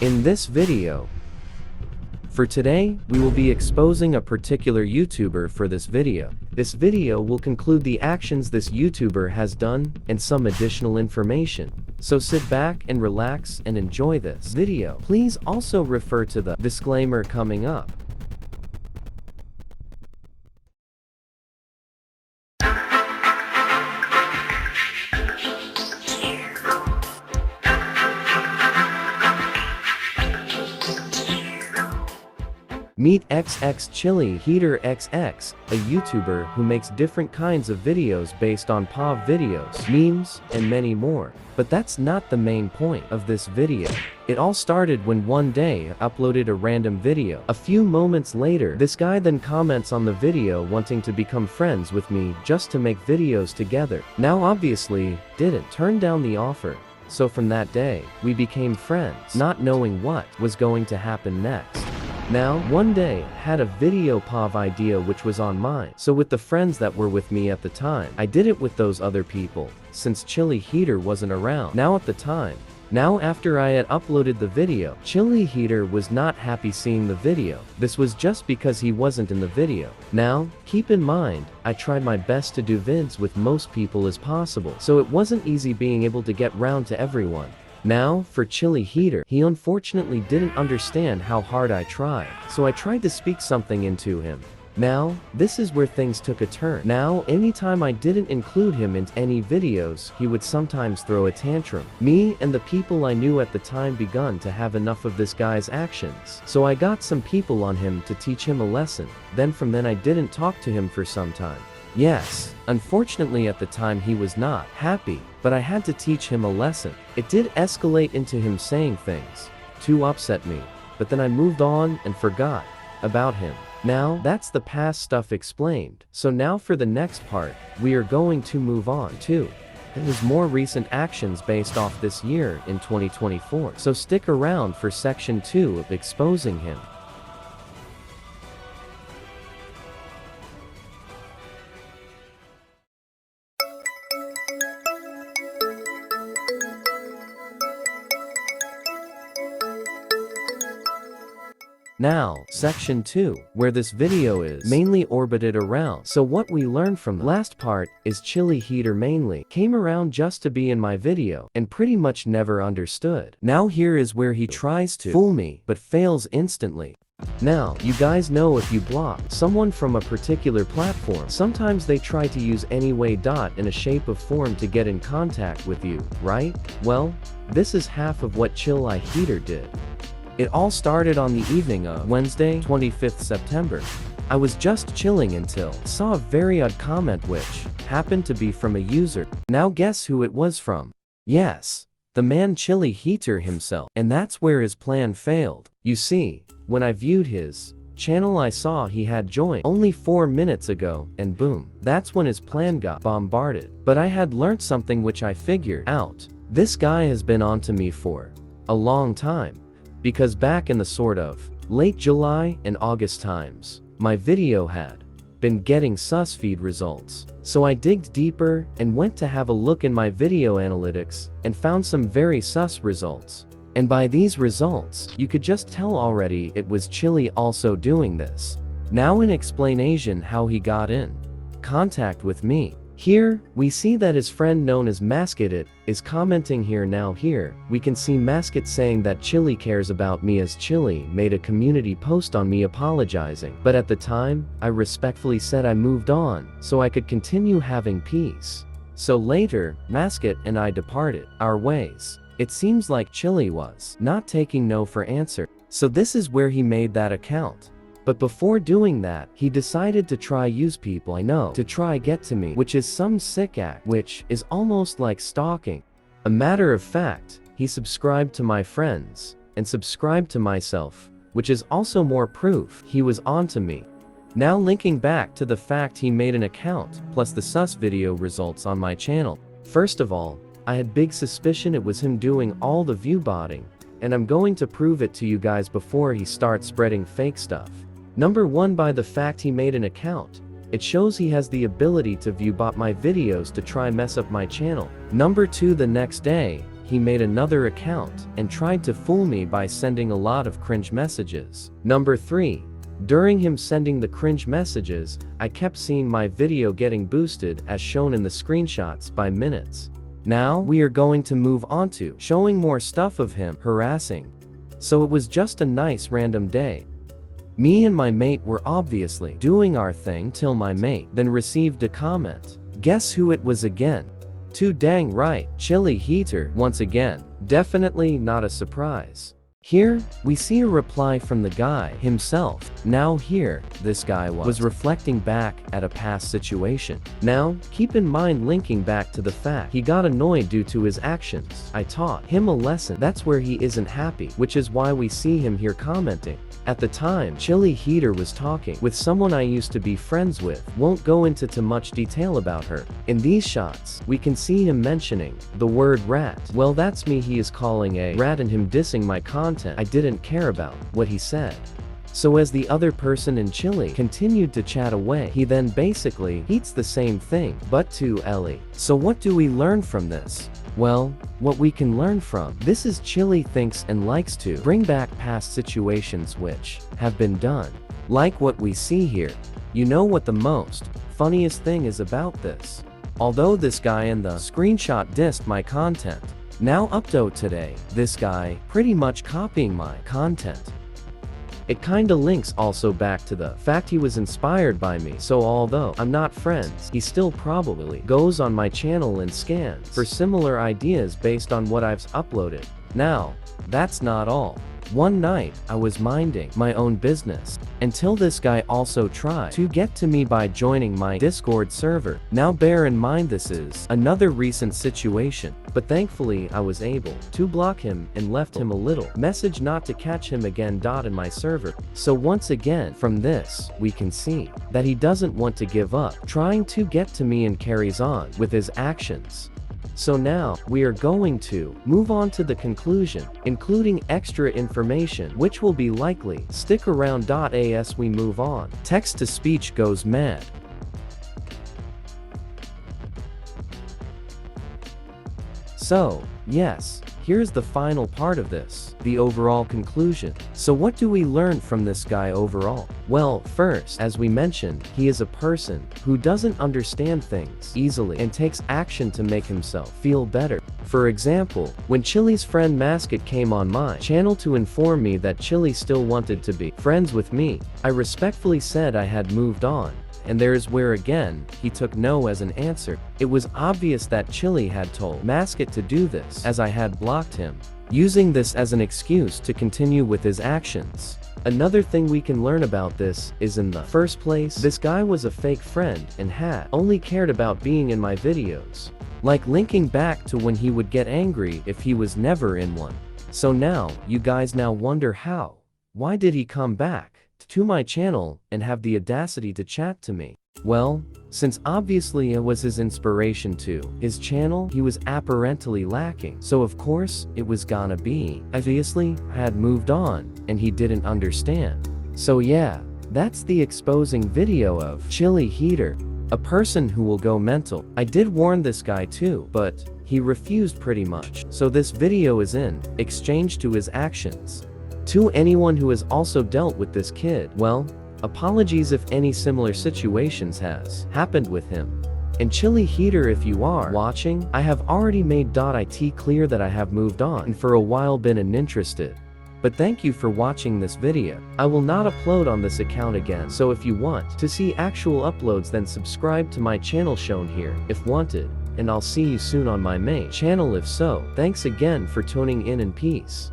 In this video, for today, we will be exposing a particular YouTuber for this video. This video will conclude the actions this YouTuber has done and some additional information. So sit back and relax and enjoy this video. Please also refer to the disclaimer coming up. Meet XX Chili Heater XX, a YouTuber who makes different kinds of videos based on POV videos, memes, and many more. But that's not the main point of this video. It all started when one day I uploaded a random video. A few moments later, this guy then comments on the video wanting to become friends with me just to make videos together. Now obviously, didn't turn down the offer. So from that day, we became friends, not knowing what was going to happen next. Now, one day, had a video POV idea which was on mine. So with the friends that were with me at the time, I did it with those other people, since Chili Heater wasn't around. Now at the time, after I had uploaded the video, Chili Heater was not happy seeing the video. This was just because he wasn't in the video. Now, keep in mind, I tried my best to do vids with most people as possible, so it wasn't easy being able to get round to everyone. Now, for Chili Heater, he unfortunately didn't understand how hard I tried, so I tried to speak something into him. Now, this is where things took a turn. Now, anytime I didn't include him in any videos, he would sometimes throw a tantrum. Me and the people I knew at the time begun to have enough of this guy's actions, so I got some people on him to teach him a lesson. Then from then I didn't talk to him for some time. Yes, unfortunately at the time he was not happy, but I had to teach him a lesson. It did escalate into him saying things to upset me, but then I moved on and forgot about him. Now, that's the past stuff explained. So now for the next part, we are going to move on to his more recent actions based off this year in 2024. So stick around for section 2 of exposing him. Now, section 2, where this video is mainly orbited around. So what we learned from the last part is Chili Heater mainly came around just to be in my video and pretty much never understood. Now here is where he tries to fool me, but fails instantly. Now, you guys know if you block someone from a particular platform, sometimes they try to use any way in a shape of form to get in contact with you, right? Well, this is half of what Chili Heater did. It all started on the evening of Wednesday, 25th September. I was just chilling until saw a very odd comment which happened to be from a user. Now guess who it was from? Yes, the man Chili Heater himself. And that's where his plan failed. You see, when I viewed his channel I saw he had joined only 4 minutes ago, and boom, that's when his plan got bombarded. But I had learnt something which I figured out. This guy has been onto me for a long time. Because back in the sort of late July and August times, my video had been getting sus feed results. So I digged deeper and went to have a look in my video analytics and found some very sus results. And by these results, you could just tell already it was Chili also doing this. Now in explanation how he got in contact with me. Here, we see that his friend known as Masket is commenting here. Now here, we can see Masket saying that Chili cares about me as Chili made a community post on me apologizing. But at the time, I respectfully said I moved on, so I could continue having peace. So later, Masket and I departed our ways. It seems like Chili was not taking no for answer. So this is where he made that account. But before doing that, he decided to try use people I know to try get to me, which is some sick act, which is almost like stalking. A matter of fact, he subscribed to my friends, and subscribed to myself, which is also more proof he was onto me. Now linking back to the fact he made an account, plus the sus video results on my channel. First of all, I had big suspicion it was him doing all the viewbotting, and I'm going to prove it to you guys before he starts spreading fake stuff. Number 1, by the fact he made an account, it shows he has the ability to viewbot my videos to try mess up my channel. Number 2, the next day, he made another account and tried to fool me by sending a lot of cringe messages. Number 3. During him sending the cringe messages, I kept seeing my video getting boosted as shown in the screenshots by minutes. Now, we are going to move on to showing more stuff of him harassing. So it was just a nice random day. Me and my mate were obviously doing our thing till my mate then received a comment. Guess who it was again? Too dang right, Chili Heater once again. Definitely not a surprise. Here, we see a reply from the guy himself. Now here, this guy was reflecting back at a past situation. Now, keep in mind linking back to the fact he got annoyed due to his actions. I taught him a lesson. That's where he isn't happy, which is why we see him here commenting. At the time, Chili Heater was talking with someone I used to be friends with. Won't go into too much detail about her. In these shots, we can see him mentioning the word rat. Well, that's me he is calling a rat and him dissing my content. I didn't care about what he said. So as the other person in Chili continued to chat away, he then basically eats the same thing, but to Ellie. So what do we learn from this? Well, what we can learn from this is Chili thinks and likes to bring back past situations which have been done. Like what we see here. You know what the most funniest thing is about this? Although this guy in the screenshot dissed my content, now updo today, this guy pretty much copying my content. It kinda links also back to the fact he was inspired by me, so although I'm not friends, he still probably goes on my channel and scans for similar ideas based on what I've uploaded. Now, that's not all. One night, I was minding my own business until this guy also tried to get to me by joining my Discord server. Now bear in mind this is another recent situation, but thankfully I was able to block him and left him a little message not to catch him again. In my server. So once again, from this, we can see that he doesn't want to give up trying to get to me and carries on with his actions. So now, we are going to move on to the conclusion, including extra information which will be likely. Stick around as we move on. Text-to-speech goes mad. So, yes, here's the final part of this, the overall conclusion. So what do we learn from this guy overall? Well, first, as we mentioned, he is a person who doesn't understand things easily and takes action to make himself feel better. For example, when Chili's friend Mascot came on my channel to inform me that Chili still wanted to be friends with me, I respectfully said I had moved on. And there's where again, he took no as an answer. It was obvious that Chili had told Mascot to do this as I had blocked him, using this as an excuse to continue with his actions. Another thing we can learn about this is in the first place, this guy was a fake friend and had only cared about being in my videos. Like linking back to when he would get angry if he was never in one. So now, you guys now wonder how. Why did he come back to my channel and have the audacity to chat to me? Well, since obviously it was his inspiration to his channel, he was apparently lacking. So of course, it was gonna be obviously had moved on and he didn't understand. So yeah, that's the exposing video of Chili Heater, a person who will go mental. I did warn this guy too, but he refused pretty much. So this video is in exchange to his actions. To anyone who has also dealt with this kid, well, apologies if any similar situations has happened with him. And Chili Heater, if you are watching, I have already made it clear that I have moved on and for a while been uninterested. But thank you for watching this video. I will not upload on this account again, so if you want to see actual uploads then subscribe to my channel shown here, if wanted. And I'll see you soon on my main channel if so. Thanks again for tuning in and peace.